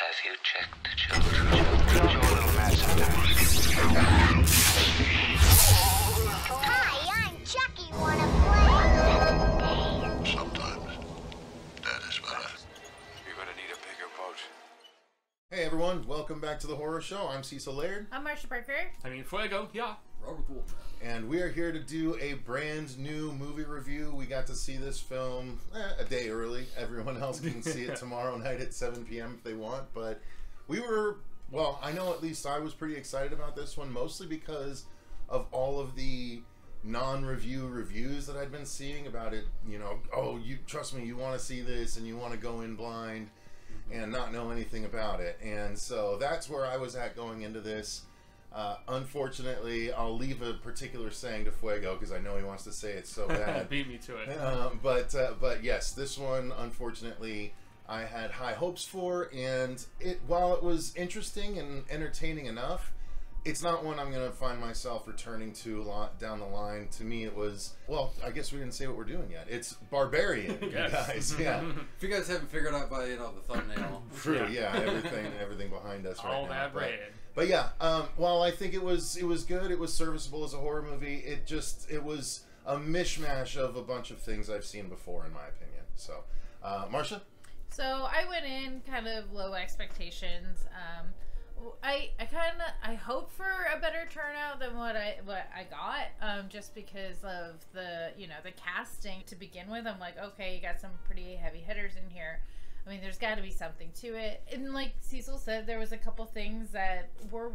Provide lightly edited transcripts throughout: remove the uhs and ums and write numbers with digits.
Have you checked the children? Your little mad sometimes. Hi, I'm Chucky. Wanna play? Sometimes that is better. You're gonna need a bigger boat. Hey everyone, welcome back to the horror show. I'm Cecil Laird. I'm Marcia Parker. Fuego, yeah. And we are here to do a brand new movie review. We got to see this film a day early. Everyone else can see it tomorrow night at 7 p.m. if they want. But we were, well, I know at least I was pretty excited about this one, mostly because of all of the non-review reviews that I'd been seeing about it. You know, oh, you trust me, you want to see this and you want to go in blind and not know anything about it. And so that's where I was at going into this. Unfortunately, I'll leave a particular saying to Fuego because I know he wants to say it so bad. Beat me to it. But yes, this one, unfortunately, I had high hopes for, and while it was interesting and entertaining enough, it's not one I'm going to find myself returning to a lot down the line. To me, it was, well, I guess we didn't say what we're doing yet. It's Barbarian, you guys. Yeah. If you guys haven't figured out by the thumbnail. True. Yeah. Everything behind us right now. All that red. But yeah, while I think it was good, it was serviceable as a horror movie. It was a mishmash of a bunch of things I've seen before, in my opinion. So, Marcia? So I went in kind of low expectations. I hope for a better turnout than what I got, just because of the casting to begin with. I'm like, okay, you got some pretty heavy hitters in here. I mean, there's got to be something to it. And like Cecil said, there was a couple things that were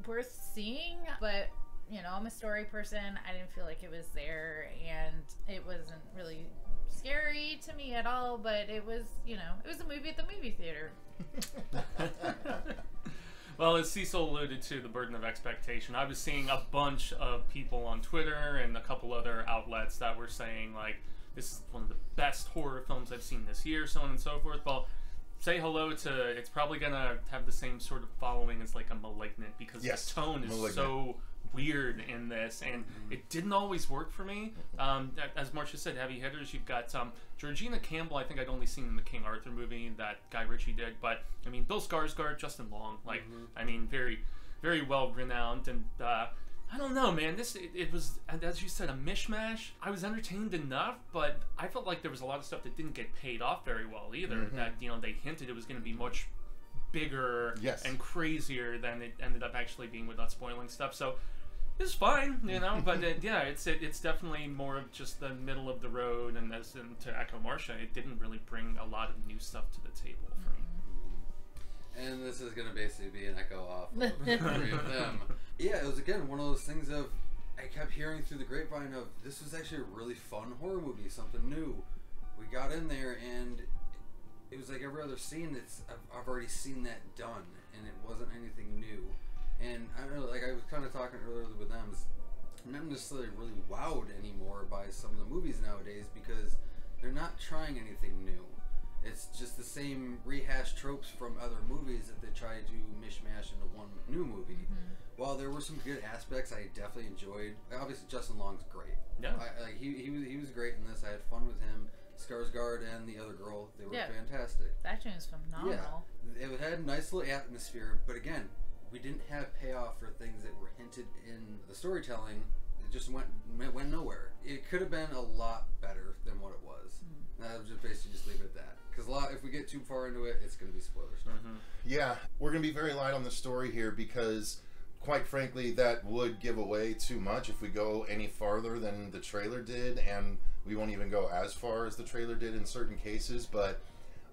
worth seeing, but I'm a story person. I didn't feel like it was there, and it wasn't really scary to me at all. But it was, it was a movie at the movie theater. Well, as Cecil alluded to, the burden of expectation, I was seeing a bunch of people on Twitter and a couple other outlets that were saying, like, this is one of the best horror films I've seen this year, so on and so forth. Well, say hello to, it's probably going to have the same sort of following as like a Malignant, because the tone is so weird in this, and it didn't always work for me. As Marcia said, heavy hitters. You've got Georgina Campbell. I think I'd only seen in the King Arthur movie that Guy Ritchie did, but I mean, Bill Skarsgård, Justin Long, like, I mean, very, very well renowned. And I don't know, man. It was, as you said, a mishmash. I was entertained enough, but I felt like there was a lot of stuff that didn't get paid off very well either. That they hinted it was going to be much bigger and crazier than it ended up actually being, without spoiling stuff. So it's fine, but yeah, it's definitely more of just the middle of the road. And to echo Marcia, it didn't really bring a lot of new stuff to the table for me. And this is going to basically be an echo off of the three of them. Yeah, it was, again, one of those things of, I kept hearing through the grapevine of, this was actually a really fun horror movie, something new. We got in there, and it was like every other scene, I've already seen that done, and it wasn't anything new. And I don't know, like I was kind of talking earlier with them, I'm not necessarily really wowed anymore by some of the movies nowadays, because they're not trying anything new. It's just the same rehashed tropes from other movies that they try to mishmash into one new movie. While there were some good aspects I definitely enjoyed, obviously Justin Long's great. Yeah, he was great in this. I had fun with him. Skarsgård and the other girl, they were fantastic. That tune is phenomenal. Yeah, it had a nice little atmosphere, but again, we didn't have payoff for things that were hinted in the storytelling. It just went nowhere. It could have been a lot better than what it was. I would just basically just leave it at that. Because if we get too far into it, it's going to be spoiler stuff. Yeah, we're going to be very light on the story here because, quite frankly, that would give away too much if we go any farther than the trailer did, and we won't even go as far as the trailer did in certain cases. But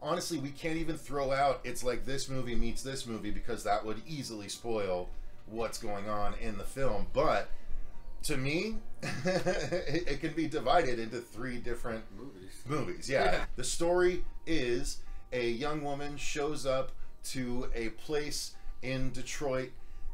honestly, we can't even throw out it's like this movie meets this movie, because that would easily spoil what's going on in the film. But to me, it can be divided into three different movies. Yeah. The story is a young woman shows up to a place in Detroit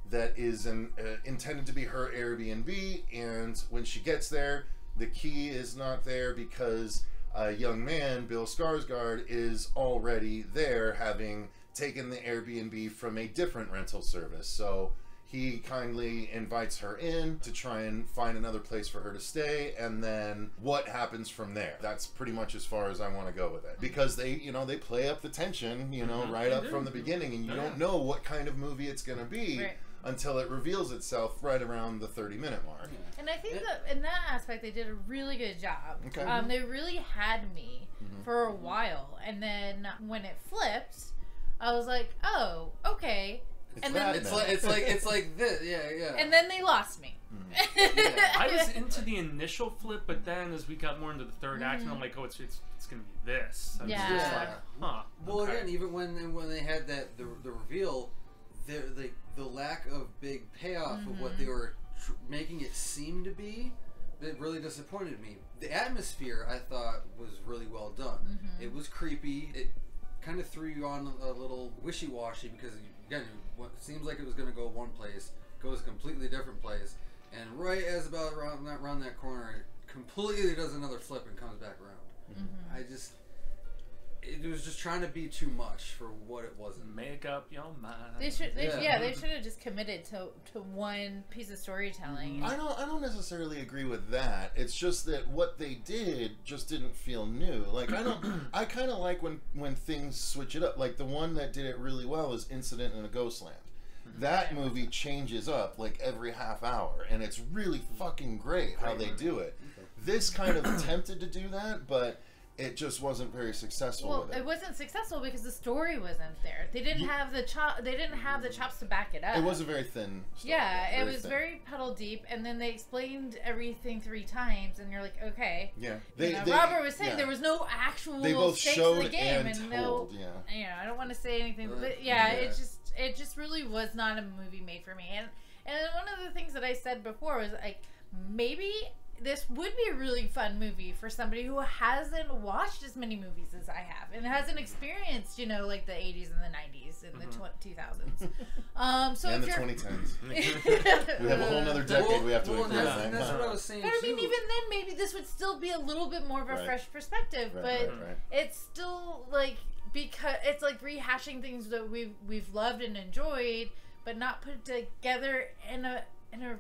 that is intended to be her Airbnb, and when she gets there, the key is not there because a young man, Bill Skarsgård, is already there, having taken the Airbnb from a different rental service. So He kindly invites her in to try and find another place for her to stay, and then what happens from there? That's pretty much as far as I want to go with it. Because they play up the tension, right up from the beginning, and you don't know what kind of movie it's going to be until it reveals itself right around the 30-minute mark. And I think that in that aspect, they did a really good job. Okay. They really had me for a while, and then when it flipped, I was like, oh, okay. It's like this, yeah. And then they lost me. I was into the initial flip, but then as we got more into the third act, and I'm like, oh, it's gonna be this. I was just like, huh. Well, again, even when they had the reveal, the lack of big payoff of what they were making it seem to be, it really disappointed me. The atmosphere, I thought, was really well done. It was creepy. It kind of threw you on a little wishy-washy because, again, what seems like it was going to go one place goes a completely different place, and right as about around that corner, it completely does another flip and comes back around. It was just trying to be too much for what it wasn't. Make up your mind. They should have just committed to one piece of storytelling. I don't necessarily agree with that. It's just that what they did just didn't feel new. Like I kind of like when things switch it up. Like the one that did it really well is Incident in a Ghostland. That movie changes up like every half hour, and it's really fucking great how they do it. This kind of attempted to do that, but it just wasn't very successful with it. It wasn't successful because the story wasn't there. They didn't have the chops to back it up. It was a very thin story. Yeah, it was very puddle deep, and then they explained everything 3 times, and you're like, okay. Yeah. Robert was saying there was no actual they both stakes showed in the game, and told, I don't want to say anything, but it just really was not a movie made for me. And one of the things that I said before was like, maybe this would be a really fun movie for somebody who hasn't watched as many movies as I have and hasn't experienced, like the 80s and the 90s and the 2000s. So and if the you're 2010s. We have a whole nother decade we have to agree on. That's what I was saying. But I mean, even then, maybe this would still be a little bit more of a fresh perspective. But it's still like, because it's like rehashing things that we've loved and enjoyed, but not put together in a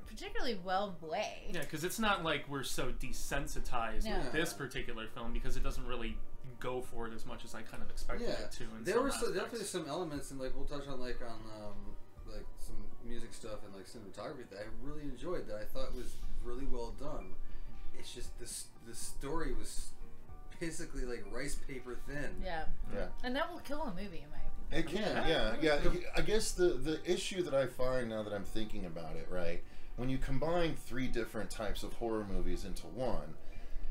particularly well way. Yeah, because it's not like we're so desensitized with this particular film, because it doesn't really go for it as much as I kind of expected it to. There were definitely some elements, and like we'll touch on like some music stuff and like cinematography that I really enjoyed, that I thought was really well done. It's just the story was basically like rice paper thin. Yeah. And that will kill a movie, in my opinion. It can, yeah. I guess the issue that I find now that I'm thinking about it, right, when you combine 3 different types of horror movies into one,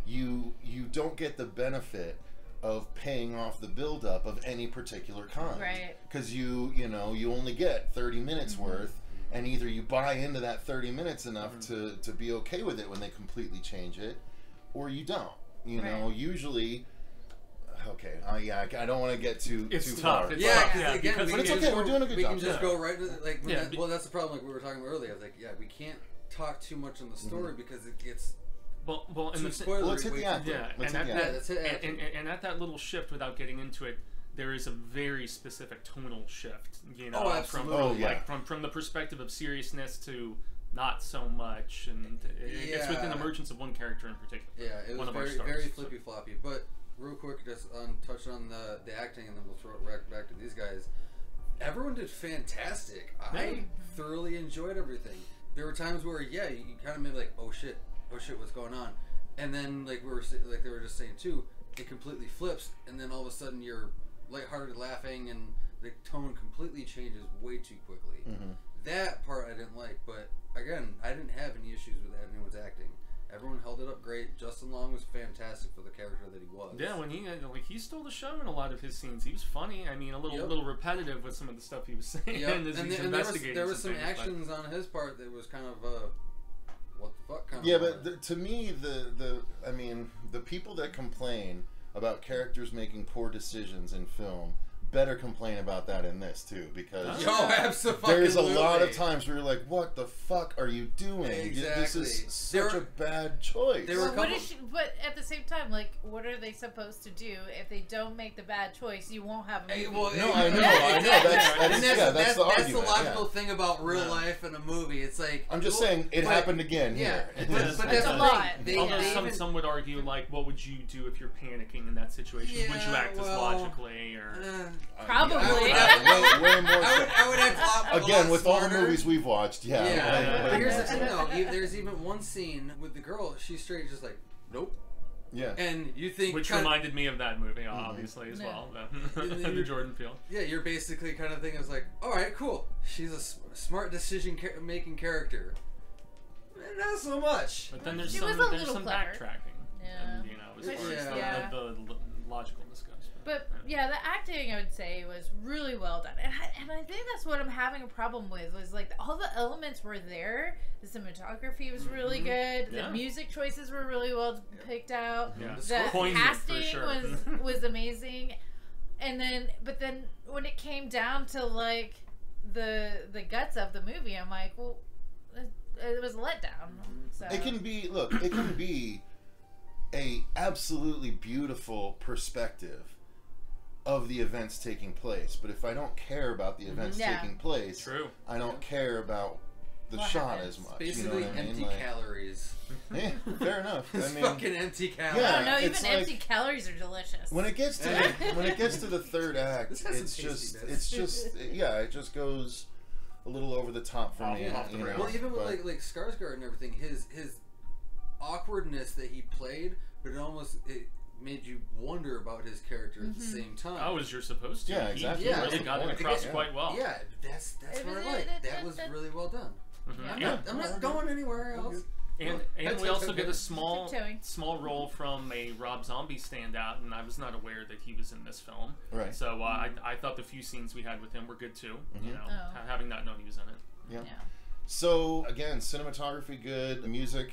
you don't get the benefit of paying off the buildup of any particular kind. Right. Because you only get 30 minutes worth, and either you buy into that 30 minutes enough to be okay with it when they completely change it, or you don't. Usually... Okay, I don't want to get too tough. far. It's Again, but it's okay. We're doing a good job. We can just go right to well, that's the problem. Like we were talking about earlier. I was like, we can't talk too much on the story because it gets well, too and spoilery. Let's hit the acting. And at that little shift, without getting into it, there is a very specific tonal shift. From the perspective of seriousness to not so much, and it's within the emergence of one character in particular. Yeah, it was very flippy floppy, but. Real quick, just touch on the acting, and then we'll throw it back to these guys. Everyone did fantastic. I thoroughly enjoyed everything. There were times where, you kind of made like, oh shit, what's going on? And then, like they were just saying too, it completely flips, and then all of a sudden you're lighthearted, laughing, and the tone completely changes way too quickly. That part I didn't like, but again, I didn't have any issues with anyone's acting. Everyone held it up great. Justin Long was fantastic for the character that he was. Yeah, when he stole the show in a lot of his scenes. He was funny. I mean, a little repetitive with some of the stuff he was saying as he's investigating. There was some actions on his part that was kind of what the fuck kind of. Yeah, but to me, the people that complain about characters making poor decisions in film better complain about that in this too, because Yo, absolutely. there's a lot of times where you're like, what the fuck are you doing? Exactly. This is such a bad choice. There were Well, but at the same time, like, what are they supposed to do if they don't make the bad choice? You won't have a movie. Well, no, I know. That's the that's argument. the logical thing about real life and a movie. It's like, I'm just saying it happened again here. But It's that's a the lot. thing. Although some would argue, like, what would you do if you're panicking in that situation? Would you act as logically, or Probably. Way more. I would act a lot Again, with all the smarter. movies we've watched, Yeah. But here's the thing, though. There's even one scene with the girl. She's straight, just like, nope. Yeah. And you think, which reminded me of that movie, obviously, as well, the Jordan Peele. Yeah, you're basically kind of thinking, it's like, all right, cool. She's a smart decision-making character. Not so much. But then there's She some was a little clever. backtracking. Yeah. And, as far as the logical discussion. But yeah, the acting, I would say, was really well done, and I think that's what I'm having a problem with. Was like all the elements were there. The cinematography was really good. The music choices were really well picked out. Yeah. The Poignant, casting for sure. was amazing. And then, but then when it came down to like the guts of the movie, I'm like, well, it was a letdown. So. It can be a absolutely beautiful perspective of the events taking place, but if I don't care about the events taking place, I don't care about the shot as much. Basically, you know what I mean? empty calories. Yeah, fair enough. It's fucking empty calories. I don't know, even it's empty calories are delicious. When it gets to the third act, it just goes a little over the top for me. Well, even with like Skarsgård and everything, his awkwardness that he played, but it made you wonder about his character at the same time. Oh, as you're supposed to. Yeah, exactly. He really got it across quite well. Yeah, that's what I like. That was really well done. I'm not going anywhere else. And we also get a small role from a Rob Zombie standout, and I was not aware that he was in this film. Right. So I thought the few scenes we had with him were good too. Having not known he was in it. Yeah. So again, cinematography good, the music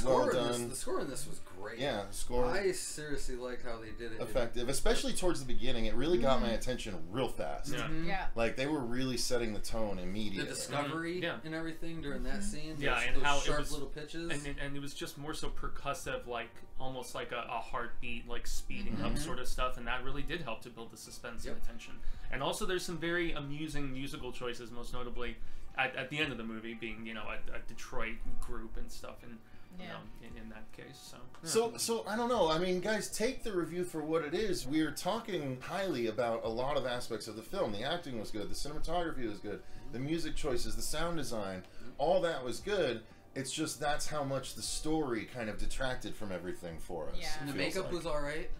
well done. The score in this was great. Yeah, the score. I seriously liked how they did it. Effective, especially towards the beginning. It really got my attention real fast. Yeah. Like they were really setting the tone immediately. The discovery and everything during that scene. Yeah, those, and those how sharp it was little pitches. And it was just more so percussive, like almost like a heartbeat, like speeding up sort of stuff, and that really did help to build the suspense and attention. And also, there's some very amusing musical choices, most notably at the end of the movie, being a Detroit group and stuff, and in that case. So I don't know. I mean, guys, take the review for what it is. We're talking highly about a lot of aspects of the film. The acting was good. The cinematography was good. The music choices, the sound design, all that was good. It's just that's how much the story kind of detracted from everything for us. Yeah. And the makeup was alright.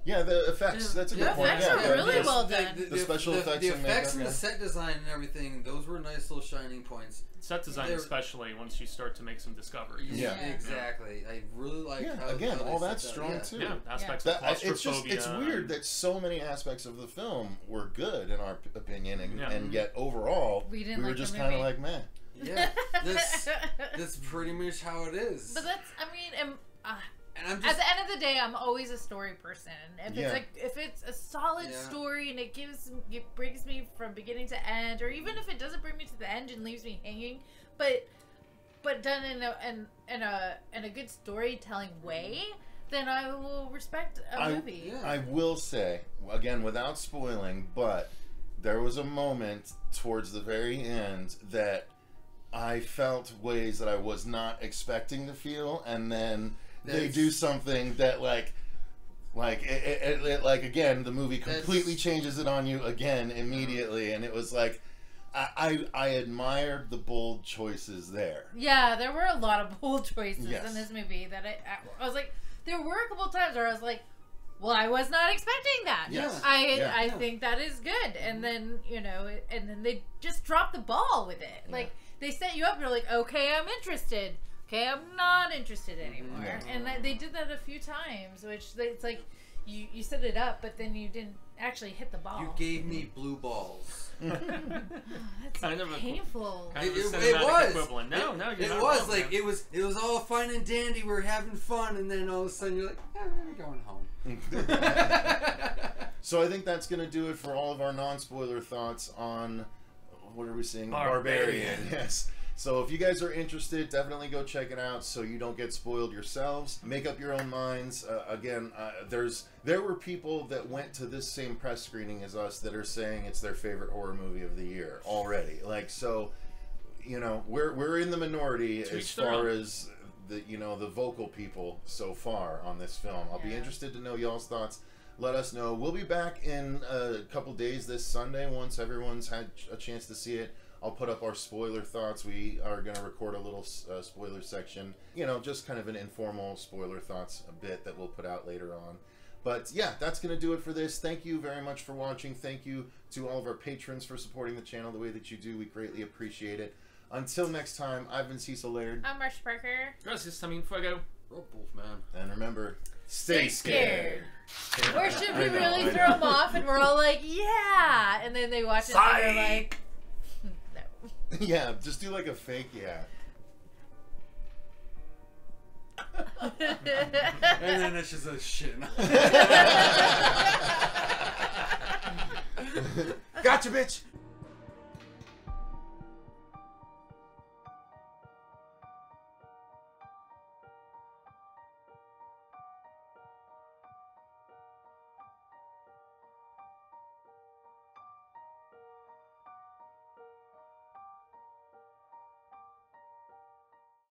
Yeah, the effects. That's a good point. The effects are really well done. The special effects, the and effects makeup, and the set design and everything. Those were nice little shining points. Set design, especially once you start to make some discoveries. Yeah, exactly. I really like. Yeah, how, again, how they all set that's that. strong too. Yeah, aspects of claustrophobia. It's weird that so many aspects of the film were good in our opinion, and yet overall we were just kind of like, man. Yeah, that's pretty much how it is. But that's, I mean, and I'm just, at the end of the day, I'm always a story person. If it's a solid story and it brings me from beginning to end, or even if it doesn't bring me to the end and leaves me hanging, but done in a good storytelling way, then I will respect a movie. I will say again, without spoiling, but there was a moment towards the very end that I felt ways that I was not expecting to feel, and then they do something that like again, the movie completely changes it on you again immediately, and it was like I admired the bold choices there. Yeah, there were a lot of bold choices in this movie that I was like, there were a couple times where I was like, well, I was not expecting that. Yes. I think that is good, and then and then they just dropped the ball with it. Yeah. Like they set you up. You're like, okay, I'm interested. Okay, I'm not interested anymore. Yeah. And they did that a few times, which it's like you set it up, but then you didn't actually hit the ball. You gave me blue balls. That's kind of painful. Kind of It cinematic was. equivalent. No, you're it not was wrong, like man. it was all fine and dandy. We were having fun, and then all of a sudden you're like, we're going home. So I think that's going to do it for all of our non-spoiler thoughts on, what are we saying? Barbarian. Yes. So if you guys are interested, definitely go check it out so you don't get spoiled yourselves. Make up your own minds. Again, there were people that went to this same press screening as us that are saying it's their favorite horror movie of the year already. Like, so, you know, we're in the minority as far as the, you know, the vocal people so far on this film. I'll be interested to know y'all's thoughts. Let us know. We'll be back in a couple days this Sunday once everyone's had a chance to see it. I'll put up our spoiler thoughts. We are going to record a little spoiler section. You know, just kind of an informal spoiler thoughts a bit that we'll put out later on. But yeah, that's going to do it for this. Thank you very much for watching. Thank you to all of our patrons for supporting the channel the way that you do. We greatly appreciate it. Until next time, I've been Cecil Laird. I'm Marcia Parker. Gracias, también Fuego. Wolfman. And remember, stay scared. Or should we really throw them off and we're all like, yeah, and then they watch it and they're like, no. Yeah, just do like a fake yeah. And then it's just a shit. Gotcha, bitch.